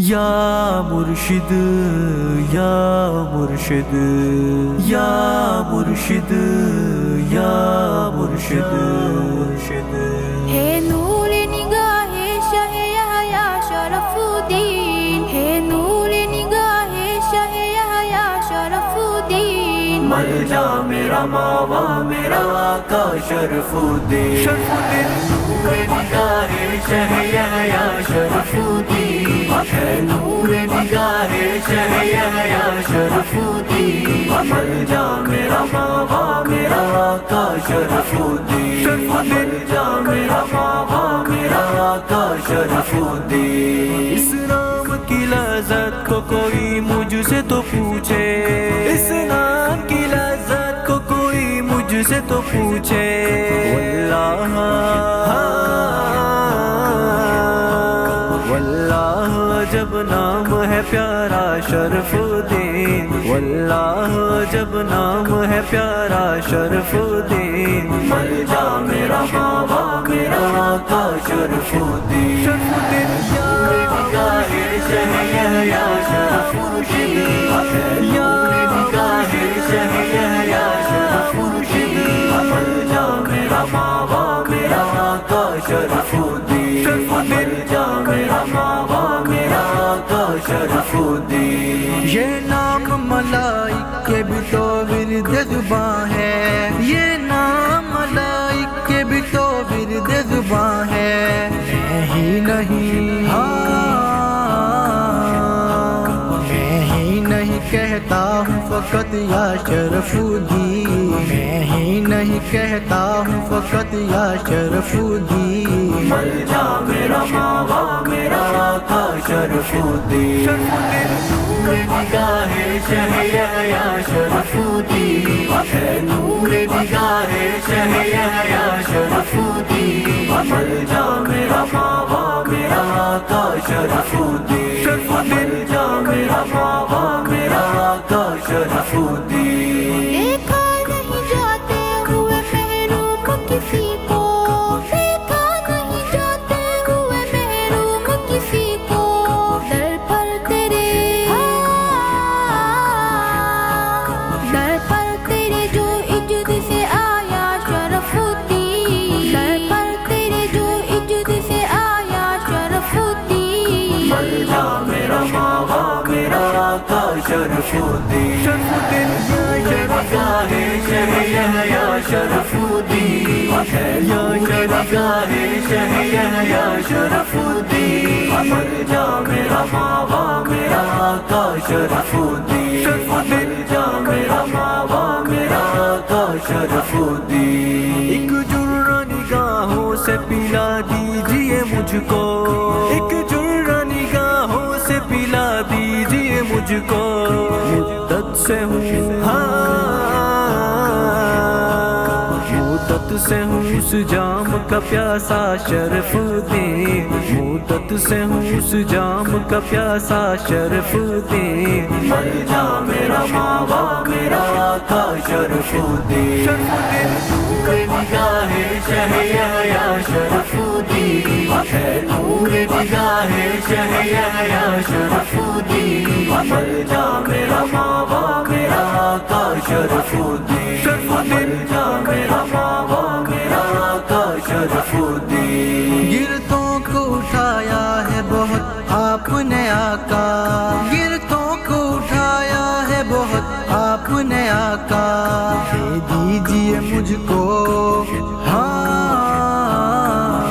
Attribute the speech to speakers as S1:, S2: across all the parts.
S1: یا مرشد یا مرشد یا مرشد یا مرشد
S2: ہے نور نگاہ شاہ یحییٰ شرف الدین، ہے نور نگاہ شاہ یحییٰ شرف الدین،
S1: ملجا میرا ماوا میرا آقا شرف الدین، شرف الدین نور نگاہ شاہ یحییٰ شرف الدین، ہے نور نگاہ شاہ یحییٰ شرف الدین، ملجا میرا ماوا میرا آقا شرف الدین، شرف الدین ملجا میرا ماوا میرا آقا شرف الدین۔ اس نام کی لذت کو کوئی مجھ سے تو پوچھے، اس نام کی لذت کو کوئی مجھ سے تو پوچھے، واللہ واللہ جب نام ہے پیارا شرف الدین، واللہ جب نام ہے پیارا شرف الدین، ملجا میرا ماوا میرا آقا شرف الدین، شرف الدین نور نگاہ شاہ یحییٰ شرف الدین، یا نگاہ شاہ یحییٰ شرف الدین، ملجا میرا ماوا میرا آقا شرف الدین، شرف الدین ملجا میرا ماوا میرا آقا شرف الدین۔ یہ نام ملائک کے بھی تو ورد زباں ہے، یہ نام ملائک کے بھی تو ورد زباں ہے، میں ہی نہیں میں ہی نہیں کہتا ہوں فقط یا شرف الدین، میں ہی نہیں کہتا ہوں فقط یا شرف الدین، ملجا میرا ماوا میرا آقا شرف الدین، شرف الدین نور نگاہ شاہ یحییٰ شرف الدین، ہے نور نگاہ شاہ یحییٰ شرف الدین، ملجا میرا ماوا میرا آقا شرف الدین، شرف الدین ملجا میرا ماوا میرا آقا شرف الدین۔
S2: دیکھا نہیں جاتے ہوئے محروم کسی کو، دیکھا نہیں جاتے ہوئے محروم کسی کو، در پر تیرے جو عجد سے آیا شرف الدین، در پر تیرے جو عجد سے آیا شرف الدین،
S1: ملجا میرا ماوا میرا آقا شرف الدین، شرف الدین نگاہ شاہ یحییٰ شرف الدین، یا نگاہ شاہ یحییٰ شرف الدین، ملجا میرا ماوا میرا آقا شرف الدین، شرف الدین ملجا میرا ماوا میرا آقا شرف الدین۔ ایک جرعہ نگاہوں سے پلا دیجئے مجھ کو، ایک جرعہ نگاہوں سے پلا دیجئے مجھ کو، مدت سے ہوں مدت سے ہوں اس جام کا پیاسا شرف الدین، مدت سے ہوں اس جام کا پیاسا شرف الدین، ملجا میرا ماوا میرا آقا شرف الدین، شرف الدین نور نگاہ شاہ یحییٰ شرف الدین، ہے نور نگاہ شاہ یحییٰ شرف الدین، ملجا میرا ماوا میرا آقا شرف الدین، شرف الدین ملجا میرا ماوا میرا آقا شرف الدین۔ گردوں کو اٹھایا ہے بہت آپ نے آقا، گردوں کو اٹھایا ہے بہت آپ نے آقا، دے دیجئے مجھ کو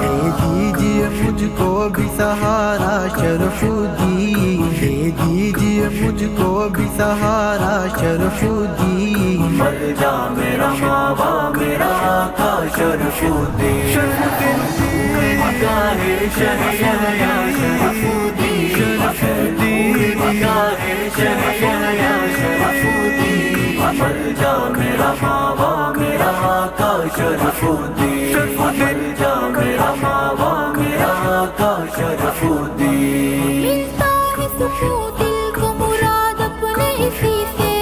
S1: دے دیجئے مجھ کو بھی سہارا شرف الدین، دے دیجئے مجھ کو بھی سہارا شرف الدین، ملجا میرا ماوا میرا آقا شرف الدین، شرف الدین نور نگاہ شاہ یحییٰ شرف الدین، شرف الدین نگاہ شاہ یحییٰ شرف الدین، ملجا میرا ماوا میرا آقا شرف الدین، شرف الدین ملجا میرا ماوا میرا آقا شرف الدین۔
S2: ملتا ہے سکون دل کو مراد اپنے اسی سے،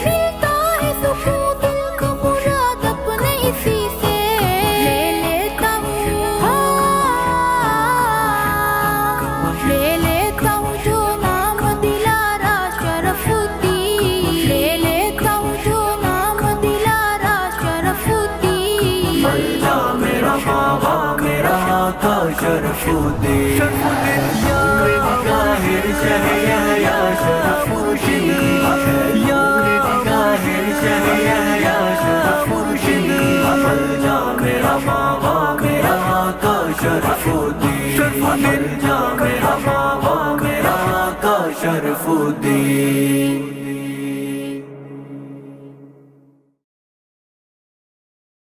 S2: ملتا ہے سکون دل کو مراد اپنے اسی سے، لے لیتا ہوں جو
S1: جا میرا بابا میرا آقا شرف الدین ظاہر شہر یا شرف الدین ظاہر شہر یا شرف الدین جا میرا بابا میرا آقا شرف الدین جا میرا بابا میرا آقا شرف الدین